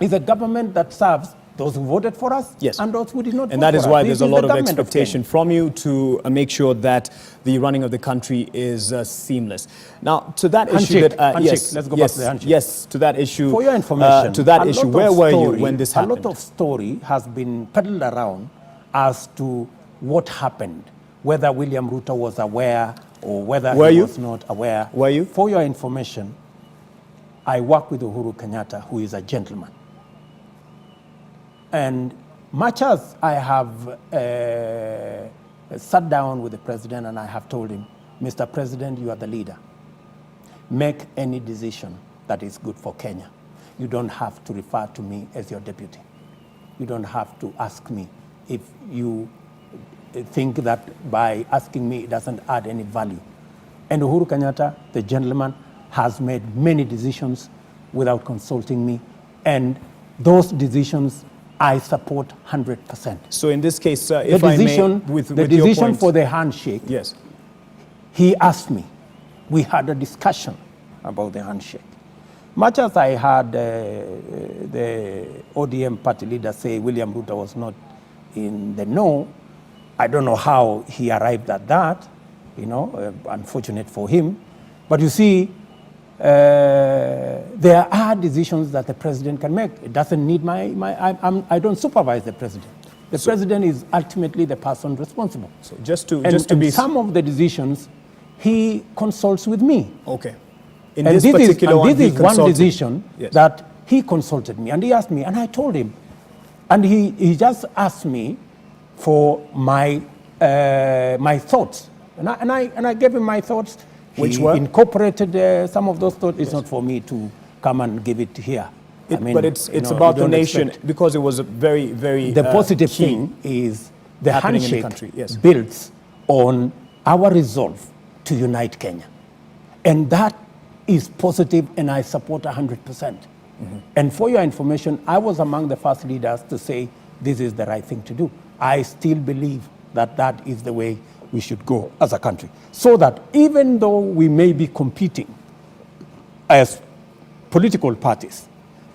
is a government that serves those who voted for us, Yes. and those who did not vote And that for is us. why This there's a is lot the of government expectation Kenya. from you to make sure that the running of the country is seamless. Now, to that issue Handshake, that handshake. yes, Let's go yes, back to the handshake. yes, to that issue. For your information, to that a issue, lot where of were you story- when this happened? A lot of story has been peddled around as to what happened, whether William Ruto was aware or whether Were he you? was not aware. Were you? For your information, I work with Uhuru Kenyatta, who is a gentleman. And much as I have sat down with the president and I have told him, Mr. President, you are the leader. Make any decision that is good for Kenya. You don't have to refer to me as your deputy. You don't have to ask me if you think that by asking me it doesn't add any value. And Uhuru Kenyatta, the gentleman, has made many decisions without consulting me. And those decisions I support 100%. So in this case, The if I may, decision, with the your decision point, for the handshake, yes, he asked me. We had a discussion about the handshake. Much as I had the ODM party leader say William Ruto was not in the know, I don't know how he arrived at that, unfortunate for him. But you see, there are decisions that the president can make. It doesn't need I don't supervise the president. The president is ultimately the person responsible. so just to And be some of the decisions, he consults with me. okay. In And this this particular one, he is one consulted. decision Yes. that he consulted me, and he asked me, and I told him, and he just asked me for my my thoughts, and I gave him my thoughts. Which He were? incorporated some of those thoughts. It's not for me to come and give it here. But it's you about the don't nation expect- because it was a very, very The positive key. thing is the happening in the handshake country, yes. builds on our resolve to unite Kenya. And that is positive, and I support 100%. And for your information, I was among the first leaders to say this is the right thing to do. I still believe that that is the way we should go as a country. So that even though we may be competing as political parties,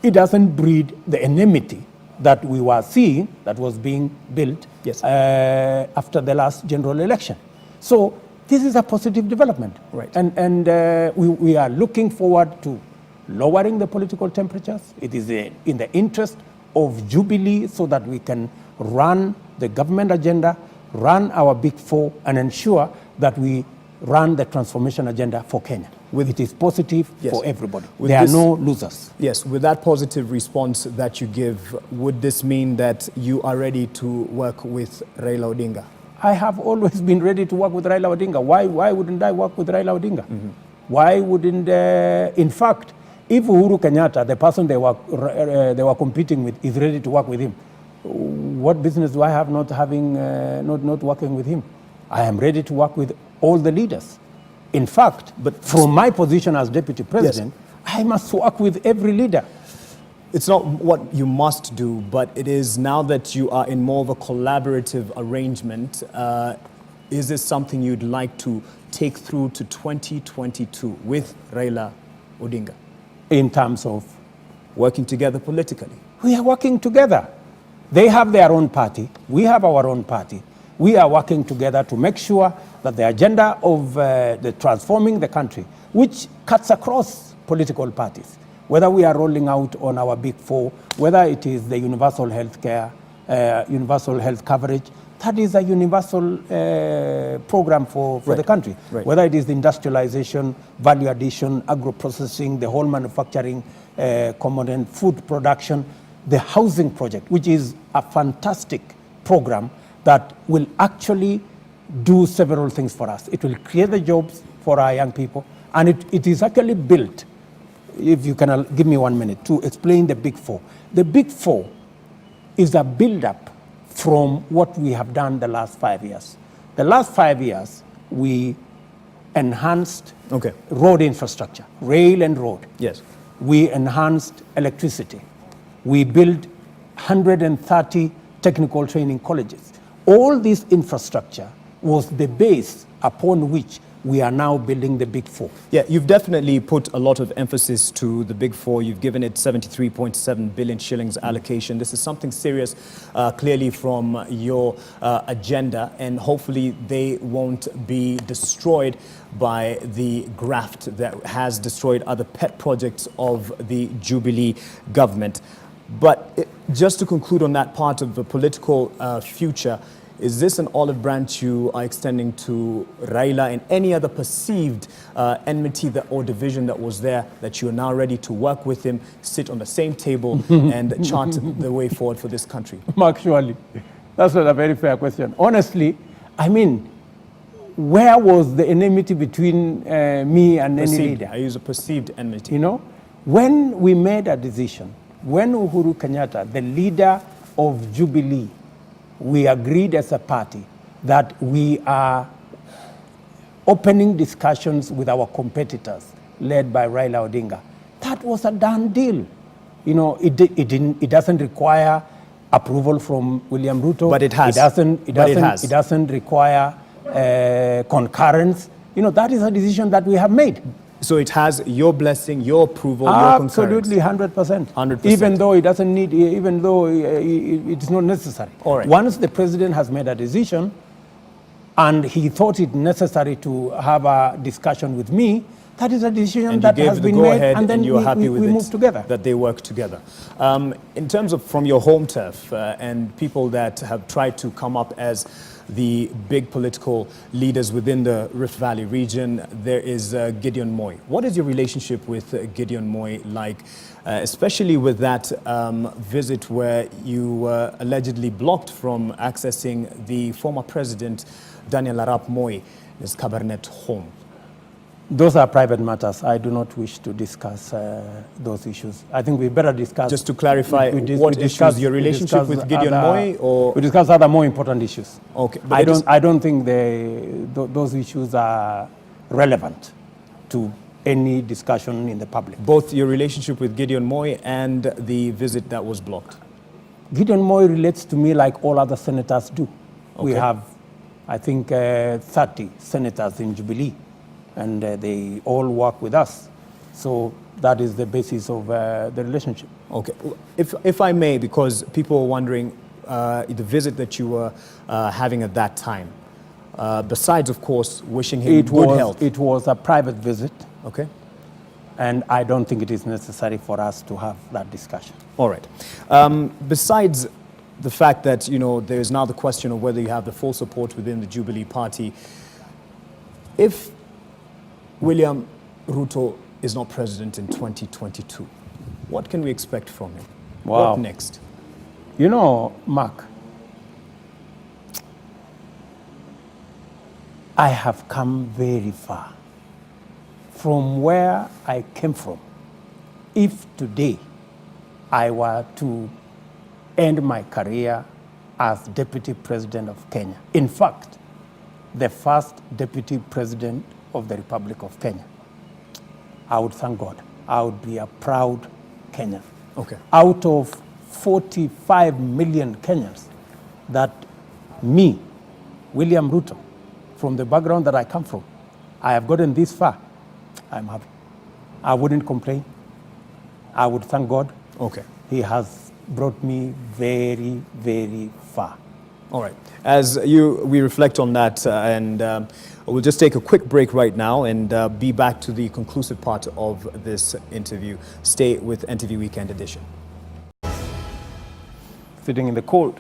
it doesn't breed the enmity that we were seeing that was being built Yes. After the last general election. So this is a positive development. Right. And we are looking forward to lowering the political temperatures. It is in the interest of Jubilee so that we can run the government agenda, run our big four, and ensure that we run the transformation agenda for Kenya. It is positive Yes. for everybody. With There this- are no losers. Yes, with that positive response that you give, would this mean that you are ready to work with Raila Odinga? I have always been ready to work with Raila Odinga. Why wouldn't I work with Raila Odinga? Why wouldn't, in fact, if Uhuru Kenyatta, the person they were competing with, is ready to work with him, what business do I have not working with him? I am ready to work with all the leaders. In fact, but from my position as deputy president, I must work with every leader. It's not what you must do, but it is now that you are in more of a collaborative arrangement. Is this something you'd like to take through to 2022 with Raila Odinga? In terms of, Working together politically? we are working together. They have their own party. We have our own party. We are working together to make sure that the agenda of the transforming the country, which cuts across political parties, whether we are rolling out on our big four, whether it is the universal health care, universal health coverage, that is a universal program for the country. Right. Whether it is the industrialization, value addition, agro-processing, the whole manufacturing component, food production, the housing project, which is a fantastic program that will actually do several things for us. It will create the jobs for our young people, and it is actually built, if you can give me 1 minute, to explain the Big Four. The Big Four is a build-up from what we have done the last 5 years. The last 5 years, we enhanced road infrastructure, rail and road. Yes. We enhanced electricity. We built 130 technical training colleges. All this infrastructure was the base upon which we are now building the Big Four. Yeah, you've definitely put a lot of emphasis to the Big Four. You've given it 73.7 billion shillings allocation. This is something serious, clearly from your agenda, and hopefully they won't be destroyed by the graft that has destroyed other pet projects of the Jubilee government. But just to conclude on that part of the political future, is this an olive branch you are extending to Raila and any other perceived enmity or division that was there, that you are now ready to work with him, sit on the same table and chart the way forward for this country? Mark, surely. That's not a very fair question. Honestly, I mean, where was the enmity between me and any leader? I use a perceived enmity. You know, when we made a decision, when Uhuru Kenyatta, the leader of Jubilee, we agreed as a party that we are opening discussions with our competitors led by Raila Odinga. That was a done deal. You know, it doesn't require approval from William Ruto. But it has. It doesn't require concurrence. You know, that is a decision that we have made. So it has your blessing, your approval, your concurrence. Absolutely, 100%. 100%. Even though it doesn't need, even though it's not necessary. All right. Once the president has made a decision, and he thought it necessary to have a discussion with me, that is a decision that has been made, and then you are happy with we move together. That they work together. In terms of from your home turf and people that have tried to come up as the big political leaders within the Rift Valley region, there is Gideon Moi. What is your relationship with Gideon Moi like, especially with that visit where you were allegedly blocked from accessing the former president, Daniel Arap Moi, his cabinet home? Those are private matters. I do not wish to discuss those issues. I think we better discuss... Just to clarify, what issues? Your relationship with Gideon Moi, or...? We discuss other more important issues. Okay. I don't think those issues are relevant to any discussion in the public. Both your relationship with Gideon Moi and the visit that was blocked? Gideon Moi relates to me like all other senators do. Okay. We have, I think, 30 senators in Jubilee, and they all work with us. So that is the basis of the relationship. Okay. If I may, because people are wondering the visit that you were having at that time, besides, of course, wishing him good health. It was a private visit. Okay. And I don't think it is necessary for us to have that discussion. All right. Besides the fact that, you know, there is now the question of whether you have the full support within the Jubilee Party, if William Ruto is not president in 2022, what can we expect from him? Wow. What next? You know, Mark, I have come very far from where I came from. If today I were to end my career as Deputy President of Kenya, in fact, the first Deputy President of the Republic of Kenya, I would thank God. I would be a proud Kenyan. Okay. Out of 45 million Kenyans, that me, William Ruto, from the background that I come from, I have gotten this far. I'm happy. I wouldn't complain. I would thank God. Okay. He has brought me very, very far. All right. As we reflect on that, and we'll just take a quick break right now and be back to the conclusive part of this interview. Stay with NTV Weekend Edition. Sitting in the cold.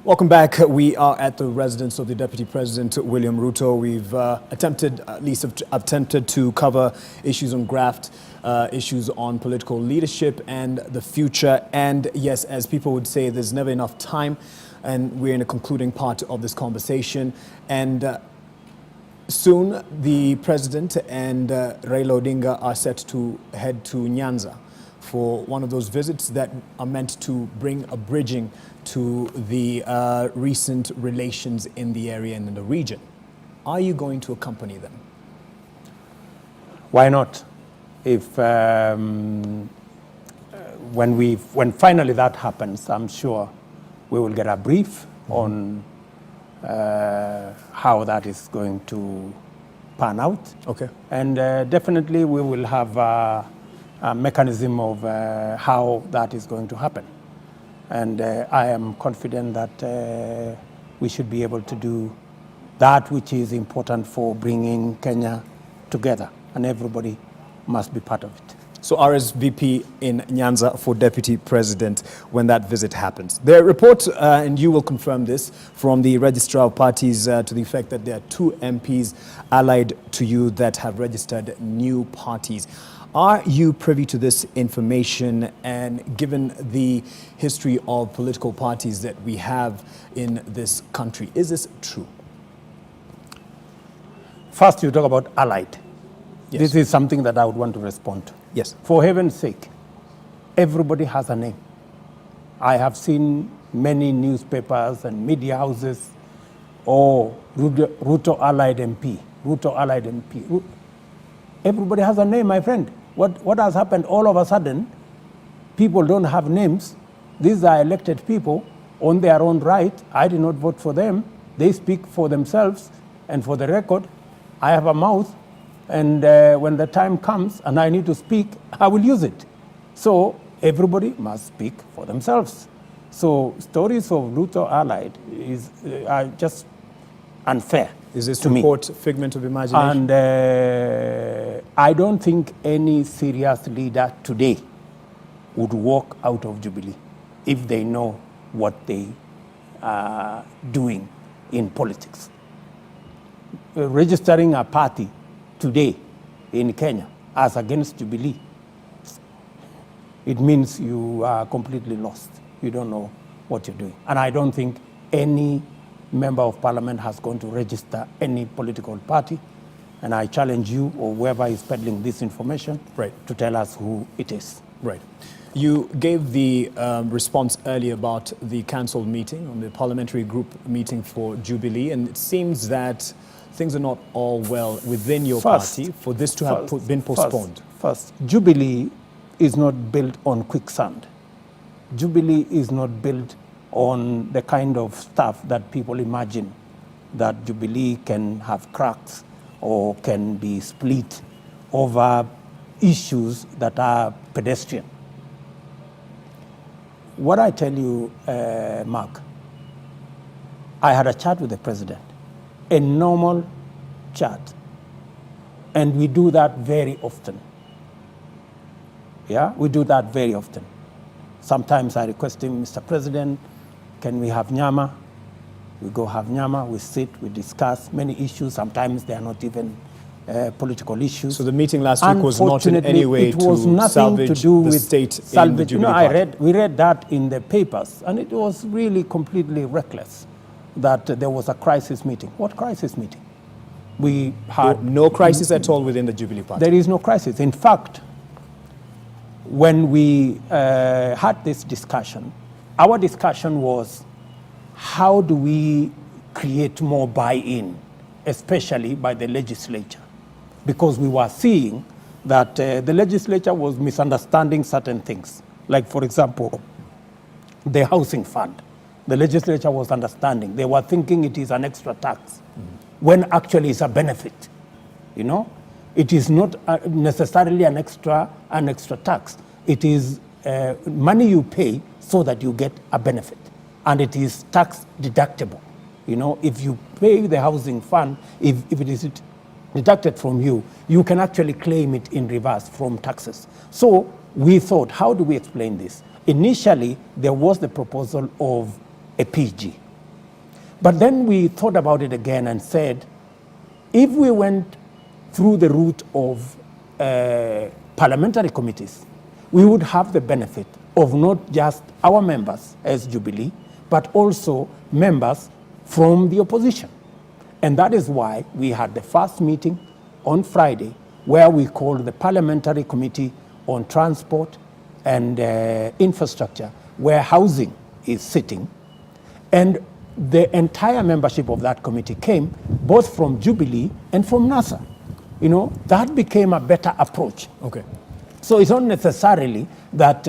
Welcome back. We are at the residence of the Deputy President, William Ruto. We've attempted to cover issues on graft, issues on political leadership and the future. And yes, as people would say, there's never enough time. And we're in a concluding part of this conversation. And soon, the President and Raila Odinga are set to head to Nyanza for one of those visits that are meant to bring a bridging to the recent relations in the area and in the region. Are you going to accompany them? Why not? If when finally that happens, I'm sure we will get a brief on how that is going to pan out. Okay. And definitely we will have a mechanism of how that is going to happen. And I am confident that we should be able to do that which is important for bringing Kenya together, and everybody must be part of it. So RSVP in Nyanza for Deputy President when that visit happens. The report, and you will confirm this, from the Registrar of Parties to the effect that there are 2 MPs allied to you that have registered new parties. Are you privy to this information? And given the history of political parties that we have in this country, is this true? First, you talk about allied. Yes. This is something that I would want to respond to. Yes. For heaven's sake, everybody has a name. I have seen many newspapers and media houses, Ruto allied MP, Ruto allied MP. Everybody has a name, my friend. What has happened all of a sudden, people don't have names. These are elected people on their own right. I did not vote for them. They speak for themselves. And for the record, I have a mouth. And when the time comes and I need to speak, I will use it. So everybody must speak for themselves. So stories of Ruto allied are just unfair. Is this to report me. Figment of imagination? And I don't think any serious leader today would walk out of Jubilee if they know what they are doing in politics. Registering a party today in Kenya as against Jubilee, it means you are completely lost. You don't know what you're doing. And I don't think any member of parliament has gone to register any political party. And I challenge you or whoever is peddling this information to tell us who it is. Right. You gave the response earlier about the cancelled meeting, on the parliamentary group meeting for Jubilee, and it seems that things are not all well within your party for this to have been postponed. First, Jubilee is not built on quicksand. Jubilee is not built on the kind of stuff that people imagine, that Jubilee can have cracks or can be split over issues that are pedestrian. What I tell you, Mark, I had a chat with the president, a normal chat, and we do that very often. Yeah, we do that very often. Sometimes I request him, Mr. President, can we have nyama? We go have nyama, we sit, we discuss many issues. Sometimes they are not even political issues. So the meeting last week was not in any way to salvage the state in the Jubilee Party? We read that in the papers, and it was really completely reckless that there was a crisis meeting. What crisis meeting? We had no crisis at all within the Jubilee Party? There is no crisis. In fact, when we had this discussion, our discussion was, how do we create more buy-in, especially by the legislature? Because we were seeing that the legislature was misunderstanding certain things. Like, for example, the housing fund. The legislature was understanding. They were thinking it is an extra tax, when actually it's a benefit. You know, it is not necessarily an extra tax. It is money you pay so that you get a benefit, and it is tax deductible. You know, if you pay the housing fund, if it is deducted from you, you can actually claim it in reverse from taxes. So we thought, how do we explain this? Initially, there was the proposal of a PG, But then we thought about it again and said, if we went through the route of parliamentary committees, we would have the benefit of not just our members as Jubilee, but also members from the opposition. And that is why we had the first meeting on Friday, where we called the Parliamentary Committee on Transport and Infrastructure, where housing is sitting. And the entire membership of that committee came both from Jubilee and from NASA. You know, that became a better approach. Okay. So it's not necessarily that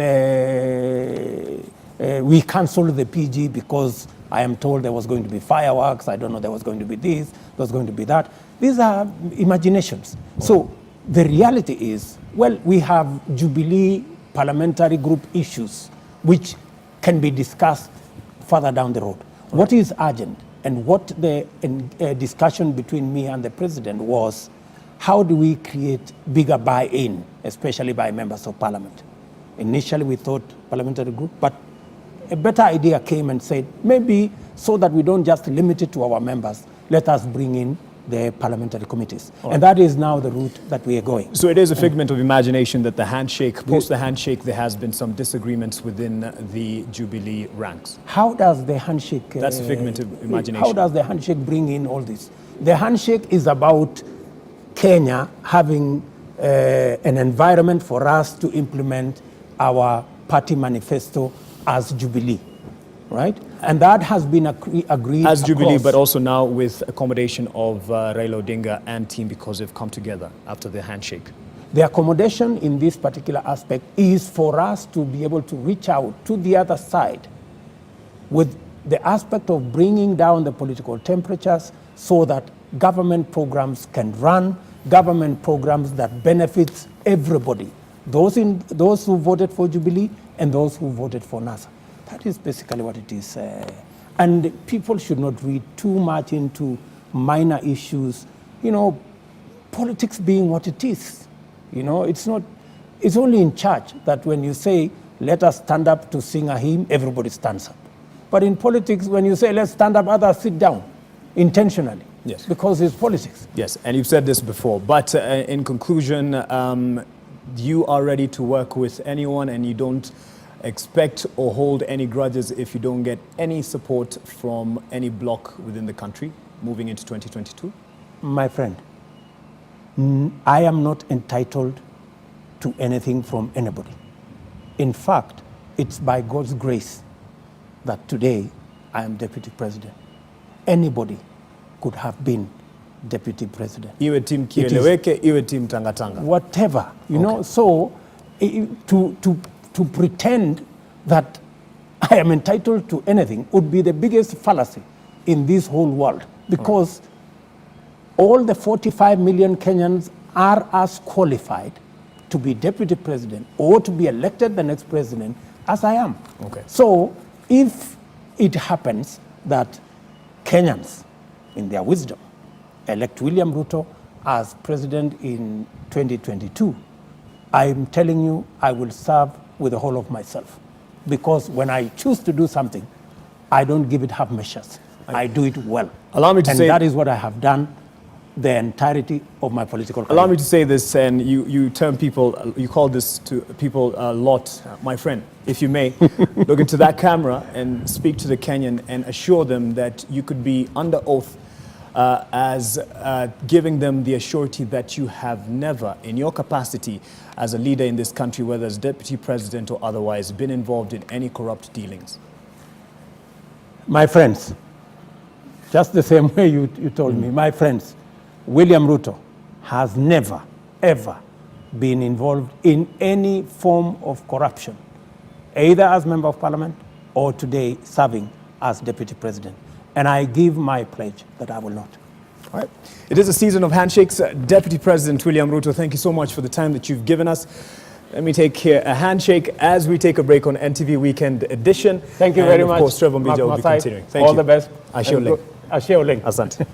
we canceled the PG because I am told there was going to be fireworks, I don't know, there was going to be this, there was going to be that. These are imaginations. Okay. So the reality is, well, we have Jubilee parliamentary group issues which can be discussed further down the road. Okay. What is urgent and what the discussion between me and the president was, how do we create bigger buy-in, especially by members of parliament? Initially we thought parliamentary group, but a better idea came and said, maybe so that we don't just limit it to our members, let us bring in the parliamentary committees. Right. And that is now the route that we are going. So it is a figment of imagination that the handshake, post the handshake, there has been some disagreements within the Jubilee ranks. How does the handshake... That's a figment of imagination. How does the handshake bring in all this? The handshake is about Kenya having an environment for us to implement our party manifesto as Jubilee, right? And that has been agreed as Jubilee, across. but also now with accommodation of Raila Odinga and team, because they've come together after the handshake. The accommodation in this particular aspect is for us to be able to reach out to the other side with the aspect of bringing down the political temperatures so that government programs can run, government programs that benefits everybody, those who voted for Jubilee and those who voted for NASA. That is basically what it is. And people should not read too much into minor issues. You know, politics being what it is. You know, it's only in church that when you say, let us stand up to sing a hymn, everybody stands up. But in politics, when you say, let's stand up, others sit down, intentionally. Yes. Because it's politics. Yes, and you've said this before. But in conclusion, you are ready to work with anyone and you don't expect or hold any grudges if you don't get any support from any bloc within the country moving into 2022? My friend, I am not entitled to anything from anybody. In fact, it's by God's grace that today I am deputy president. Anybody could have been deputy president. Iwe team Kieleweke, iwe team Tangatanga. Whatever, you know, so to pretend that I am entitled to anything would be the biggest fallacy in this whole world, because all the 45 million Kenyans are as qualified to be deputy president or to be elected the next president as I am. Okay. So if it happens that Kenyans, in their wisdom, elect William Ruto as president in 2022, I'm telling you, I will serve with the whole of myself. Because when I choose to do something, I don't give it half measures. I do it well. Allow me to say... And that is what I have done the entirety of my political career. Allow me to say this, and you term people, you call this to people a lot. My friend, if you may, look into that camera and speak to the Kenyan and assure them that you could be under oath as giving them the assurity that you have never, in your capacity as a leader in this country, whether as deputy president or otherwise, been involved in any corrupt dealings. My friends, just the same way you told me, my friends, William Ruto has never, ever been involved in any form of corruption, either as member of parliament or today serving as deputy president. And I give my pledge that I will not. All right. It is a season of handshakes. Deputy President William Ruto, thank you so much for the time that you've given us. Let me take here a handshake as we take a break on NTV Weekend Edition. Thank you very much. Of course, Trevor Mbija will be continuing. Thank you. All you. the best. Ashe Oleng. Ashe Oleng. Asante.